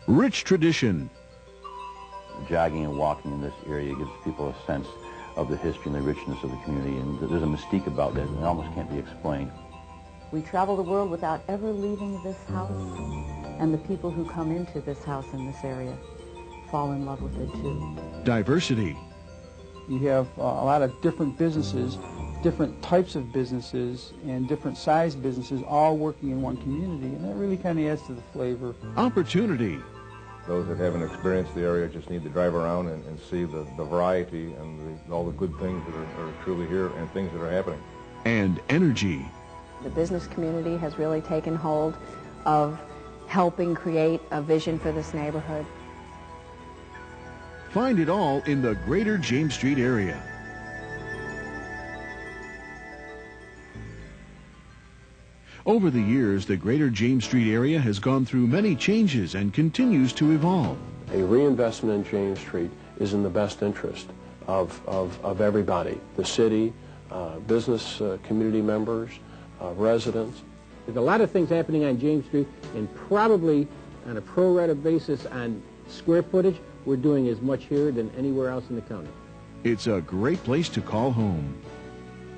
Rich tradition. Jogging and walking in this area gives people a sense of the history and the richness of the community, and there's a mystique about that that almost can't be explained. We travel the world without ever leaving this house, and the people who come into this house in this area fall in love with it too. Diversity. You have a lot of different businesses, different types of businesses, and different sized businesses all working in one community, and that really kind of adds to the flavor. Opportunity. Those that haven't experienced the area just need to drive around and see the variety and all the good things that are truly here and things that are happening. And energy. The business community has really taken hold of helping create a vision for this neighborhood. Find it all in the greater James Street area. Over the years, the greater James Street area has gone through many changes and continues to evolve. A reinvestment in James Street is in the best interest of everybody, the city, business community members, residents. There's a lot of things happening on James Street, and probably on a pro rata basis on square footage, we're doing as much here than anywhere else in the county. It's a great place to call home.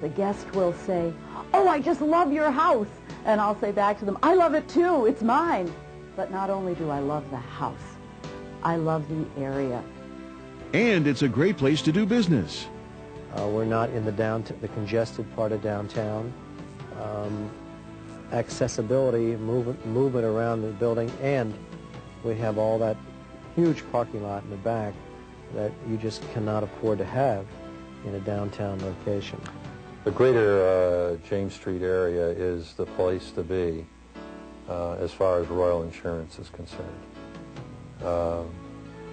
The guest will say, "Oh, I just love your house." And I'll say back to them, "I love it too, it's mine." But not only do I love the house, I love the area. And it's a great place to do business. We're not in the congested part of downtown. Accessibility, movement around the building, and we have all that huge parking lot in the back that you just cannot afford to have in a downtown location. The greater James Street area is the place to be as far as Royal Insurance is concerned.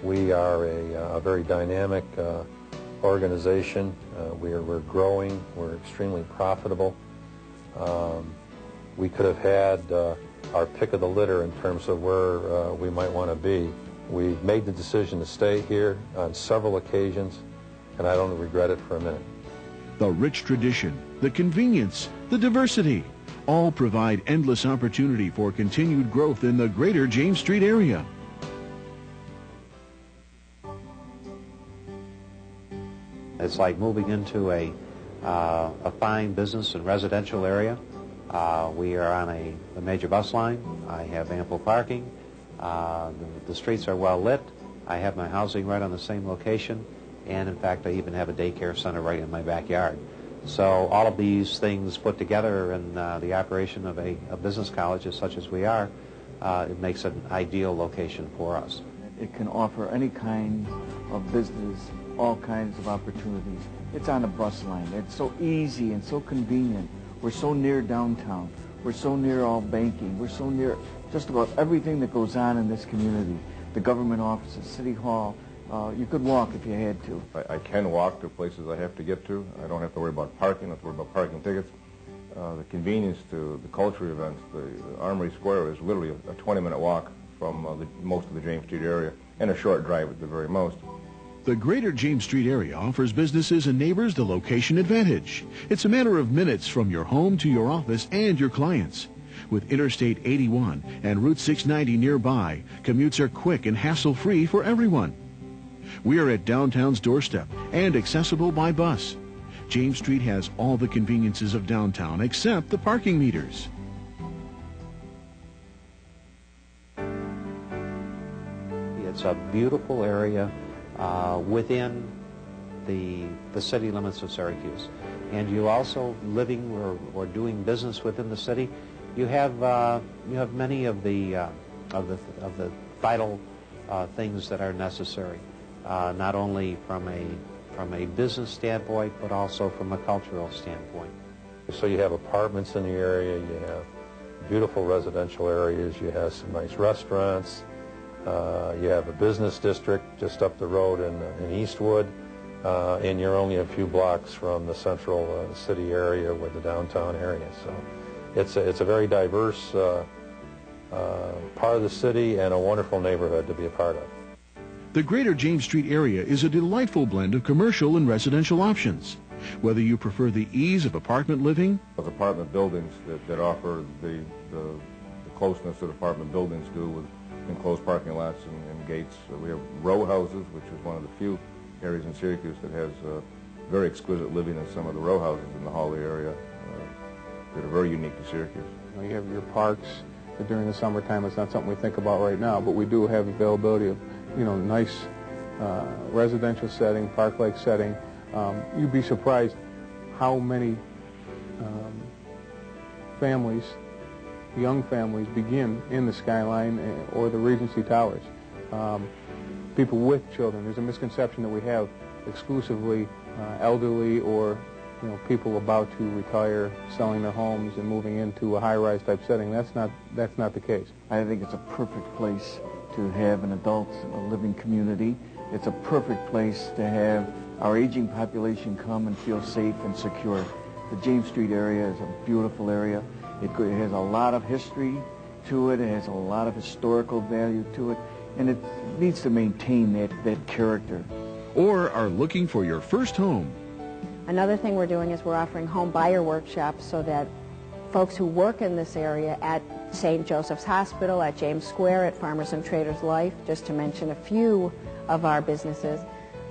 We are a very dynamic organization. We're growing. We're extremely profitable. We could have had our pick of the litter in terms of where we might want to be. We've made the decision to stay here on several occasions, and I don't regret it for a minute. The rich tradition, the convenience, the diversity, all provide endless opportunity for continued growth in the greater James Street area. It's like moving into a fine business and residential area. We are on a major bus line. I have ample parking. The streets are well lit. I have my housing right on the same location. And in fact, I even have a daycare center right in my backyard. So all of these things put together in the operation of a business college, such as we are, it makes an ideal location for us. It can offer any kind of business, all kinds of opportunities. It's on a bus line. It's so easy and so convenient. We're so near downtown. We're so near all banking. We're so near just about everything that goes on in this community. The government offices, City Hall. You could walk if you had to. I can walk to places I have to get to. I don't have to worry about parking. I don't have to worry about parking tickets. The convenience to the cultural events, the Armory Square is literally a 20-minute walk from most of the James Street area, and a short drive at the very most. The greater James Street area offers businesses and neighbors the location advantage. It's a matter of minutes from your home to your office and your clients. With Interstate 81 and Route 690 nearby, commutes are quick and hassle-free for everyone. We are at downtown's doorstep and accessible by bus. James Street has all the conveniences of downtown except the parking meters. It's a beautiful area within the city limits of Syracuse. And you also, living or doing business within the city, you have many of the vital things that are necessary, not only from a business standpoint, but also from a cultural standpoint. So you have apartments in the area, you have beautiful residential areas, you have some nice restaurants, you have a business district just up the road in Eastwood, and you're only a few blocks from the central city area with the downtown area. So it's a very diverse part of the city and a wonderful neighborhood to be a part of. The greater James Street area is a delightful blend of commercial and residential options. Whether you prefer the ease of apartment living, Those apartment buildings that offer the closeness that apartment buildings do with enclosed parking lots and gates. We have row houses, which is one of the few areas in Syracuse that has very exquisite living in some of the row houses in the Hawley area that are very unique to Syracuse. You have your parks. During the summertime, it's not something we think about right now, but we do have availability of, nice residential setting, park-like setting. You'd be surprised how many families, young families, begin in the Skyline or the Regency Towers. People with children. There's a misconception that we have exclusively elderly or people about to retire, selling their homes and moving into a high-rise type setting. That's not the case. I think it's a perfect place to have an adult living community. It's a perfect place to have our aging population come and feel safe and secure. The James Street area is a beautiful area. It has a lot of history to it. It has a lot of historical value to it, and it needs to maintain that character. Or are looking for your first home. Another thing we're doing is we're offering home buyer workshops so that folks who work in this area at St. Joseph's Hospital, at James Square, at Farmers and Traders Life, just to mention a few of our businesses,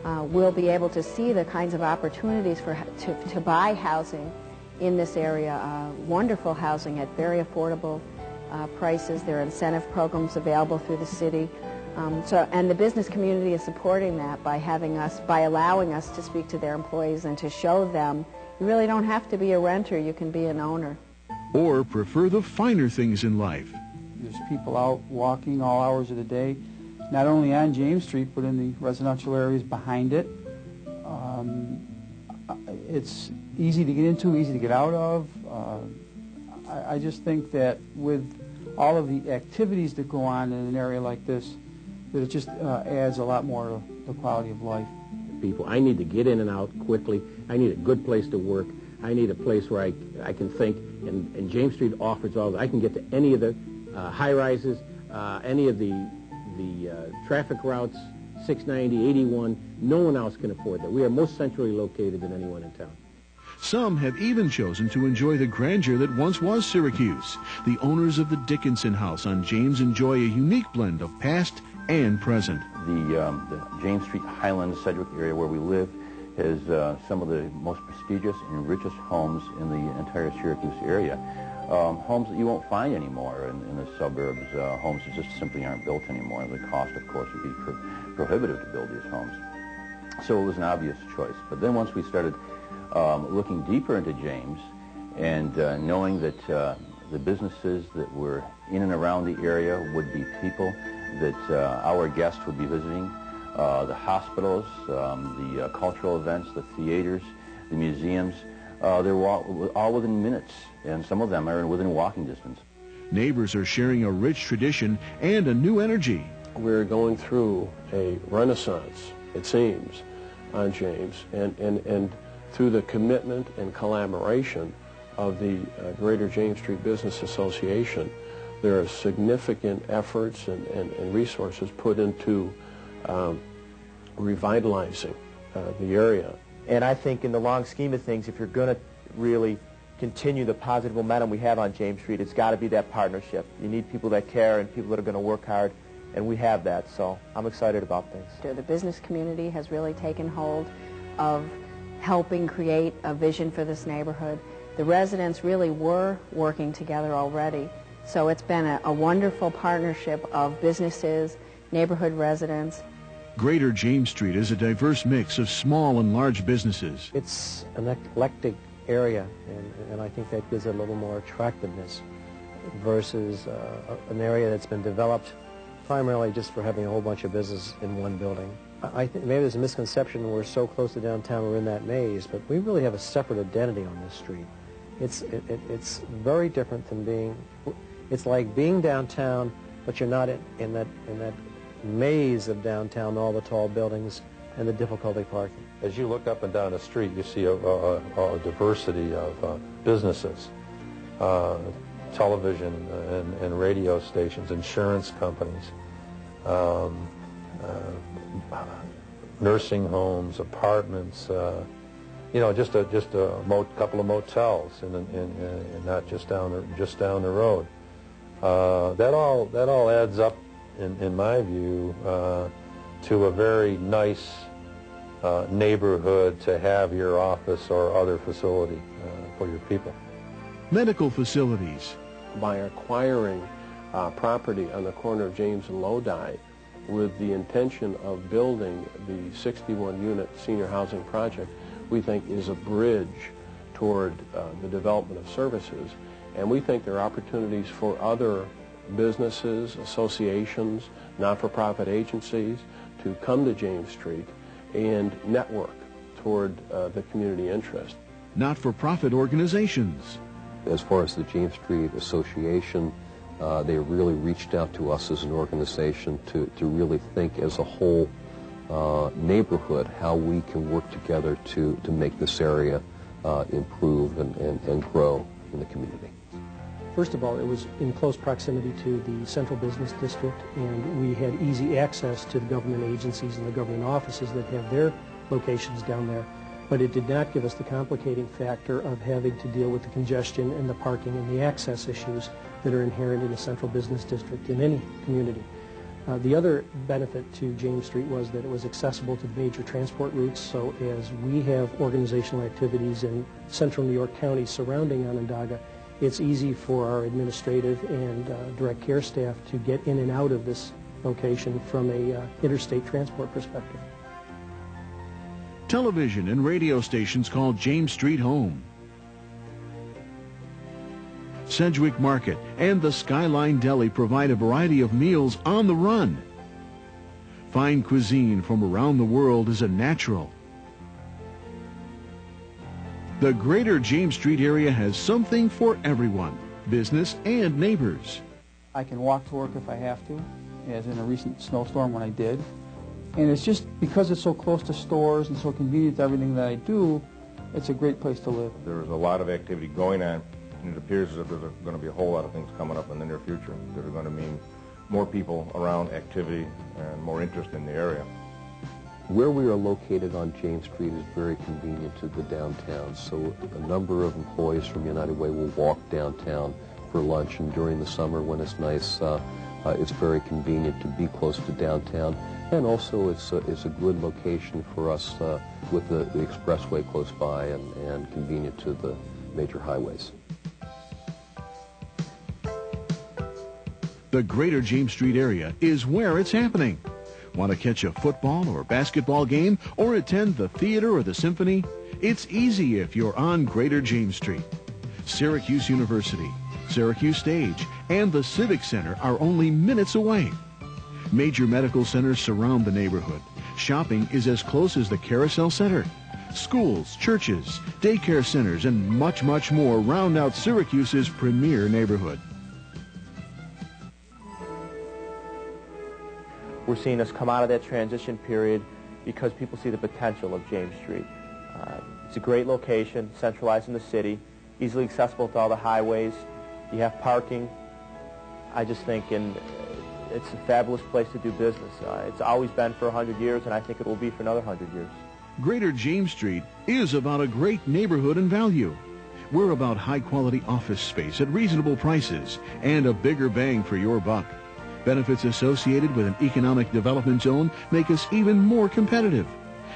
will be able to see the kinds of opportunities to buy housing in this area. Wonderful housing at very affordable prices. There are incentive programs available through the city. And the business community is supporting that by allowing us to speak to their employees and to show them you really don't have to be a renter, you can be an owner. Or prefer the finer things in life. There's people out walking all hours of the day, not only on James Street, but in the residential areas behind it. It's easy to get into, easy to get out of. I just think that with all of the activities that go on in an area like this, that it just adds a lot more to the quality of life. People, I need to get in and out quickly. I need a good place to work. I need a place where I can think, and James Street offers all that. I can get to any of the high-rises, any of the traffic routes, 690, 81. No one else can afford that. We are most centrally located than anyone in town. Some have even chosen to enjoy the grandeur that once was Syracuse. The owners of the Dickinson House on James enjoy a unique blend of past and present. The James Street Highlands, Sedgwick area where we live has some of the most prestigious and richest homes in the entire Syracuse area. Homes that you won't find anymore in the suburbs, homes that just simply aren't built anymore. The cost, of course, would be prohibitive to build these homes. So it was an obvious choice. But then once we started looking deeper into James and knowing that the businesses that were in and around the area would be people that our guests would be visiting, the hospitals, the cultural events, the theaters, the museums, they're all within minutes, and some of them are within walking distance. Neighbors are sharing a rich tradition and a new energy. We're going through a renaissance, it seems, on James, and through the commitment and collaboration of the Greater James Street Business Association, there are significant efforts and resources put into revitalizing the area. And I think in the long scheme of things, if you're going to really continue the positive momentum we have on James Street, it's got to be that partnership. You need people that care and people that are going to work hard, and we have that, so I'm excited about things. The business community has really taken hold of helping create a vision for this neighborhood. The residents really were working together already, so it's been a wonderful partnership of businesses, neighborhood residents. Greater James Street is a diverse mix of small and large businesses. It's an eclectic area, and I think that gives it a little more attractiveness versus an area that's been developed primarily just for having a whole bunch of business in one building. I think maybe there's a misconception we're so close to downtown we're in that maze, but we really have a separate identity on this street. It's very different than being, it's like being downtown, but you're not in that maze of downtown, all the tall buildings and the difficulty parking. As you look up and down the street, you see a diversity of businesses, television and radio stations, insurance companies, nursing homes, apartments, just a couple of motels, and not just down the road. That all adds up, in my view, to a very nice neighborhood to have your office or other facility for your people. Medical facilities. By acquiring property on the corner of James and Lodi with the intention of building the 61-unit senior housing project, we think is a bridge toward the development of services. And we think there are opportunities for other businesses, associations, not-for-profit agencies to come to James Street and network toward the community interest. Not-for-profit organizations. As far as the James Street Association, they really reached out to us as an organization to really think as a whole neighborhood how we can work together to make this area improve and grow in the community. First of all, it was in close proximity to the central business district, and we had easy access to the government agencies and the government offices that have their locations down there. But it did not give us the complicating factor of having to deal with the congestion and the parking and the access issues that are inherent in the central business district in any community. The other benefit to James Street was that it was accessible to the major transport routes, so as we have organizational activities in central New York County surrounding Onondaga, it's easy for our administrative and direct care staff to get in and out of this location from a interstate transport perspective. Television and radio stations call James Street home. Sedgwick Market and the Skyline Deli provide a variety of meals on the run. Fine cuisine from around the world is a natural. The greater James Street area has something for everyone, business and neighbors. I can walk to work if I have to, as in a recent snowstorm when I did. And it's just because it's so close to stores and so convenient to everything that I do, it's a great place to live. There's a lot of activity going on, and it appears as if there's going to be a whole lot of things coming up in the near future that are going to mean more people around, activity, and more interest in the area. Where we are located on James Street is very convenient to the downtown, so a number of employees from United Way will walk downtown for lunch, and during the summer when it's nice, it's very convenient to be close to downtown. And also it's a good location for us with the expressway close by and convenient to the major highways. The greater James Street area is where it's happening. Want to catch a football or basketball game or attend the theater or the symphony? It's easy if you're on greater James Street. Syracuse University, Syracuse Stage, and the Civic Center are only minutes away. Major medical centers surround the neighborhood. Shopping is as close as the Carousel Center. Schools, churches, daycare centers, and much, much more round out Syracuse's premier neighborhood. We're seeing us come out of that transition period because people see the potential of James Street. It's a great location, centralized in the city, easily accessible to all the highways. You have parking. I just think it's a fabulous place to do business. It's always been for 100 years, and I think it will be for another 100 years. Greater James Street is about a great neighborhood and value. We're about high-quality office space at reasonable prices and a bigger bang for your buck. Benefits associated with an economic development zone make us even more competitive.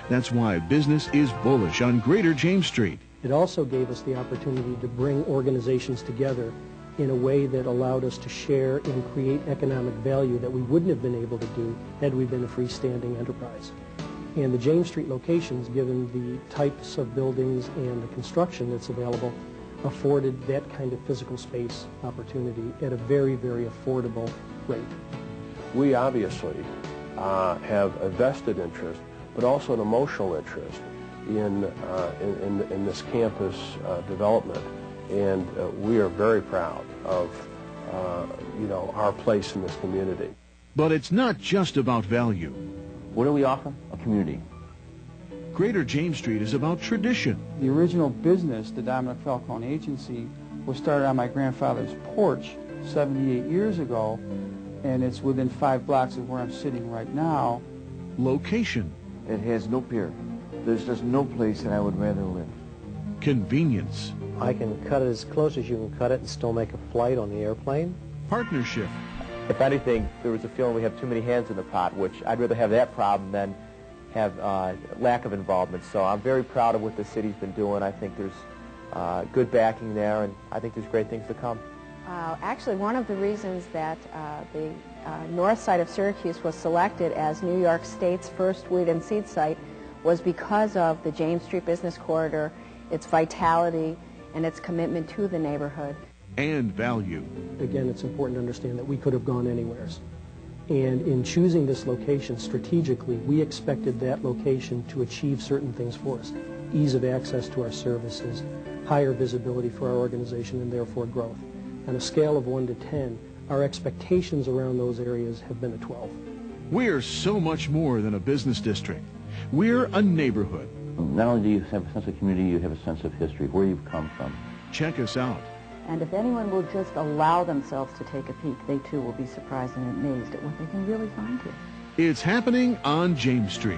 That's why business is bullish on Greater James Street. It also gave us the opportunity to bring organizations together in a way that allowed us to share and create economic value that we wouldn't have been able to do had we been a freestanding enterprise. And the James Street locations, given the types of buildings and the construction that's available, afforded that kind of physical space opportunity at a very, very affordable rate. We obviously have a vested interest, but also an emotional interest in this campus development. And we are very proud of, our place in this community. But it's not just about value. What do we offer? A community. Greater James Street is about tradition. The original business, the Dominic Falcone Agency, was started on my grandfather's porch 78 years ago, and it's within 5 blocks of where I'm sitting right now. Location. It has no peer. There's just no place that I would rather live. Convenience. I can cut it as close as you can cut it and still make a flight on the airplane. partnership. If anything, there was a feeling we have too many hands in the pot, which I'd rather have that problem than have lack of involvement. So I'm very proud of what the city's been doing. I think there's good backing there, and I think there's great things to come. Actually, one of the reasons that the north side of Syracuse was selected as New York State's first weed and seed site was because of the James Street Business Corridor, its vitality, and its commitment to the neighborhood. And value. Again, it's important to understand that we could have gone anywhere. And in choosing this location strategically, we expected that location to achieve certain things for us. Ease of access to our services, higher visibility for our organization, and therefore growth. On a scale of 1 to 10, our expectations around those areas have been a 12. We're so much more than a business district. We're a neighborhood. Not only do you have a sense of community, you have a sense of history, where you've come from. Check us out. And if anyone will just allow themselves to take a peek, they too will be surprised and amazed at what they can really find here. It's happening on James Street.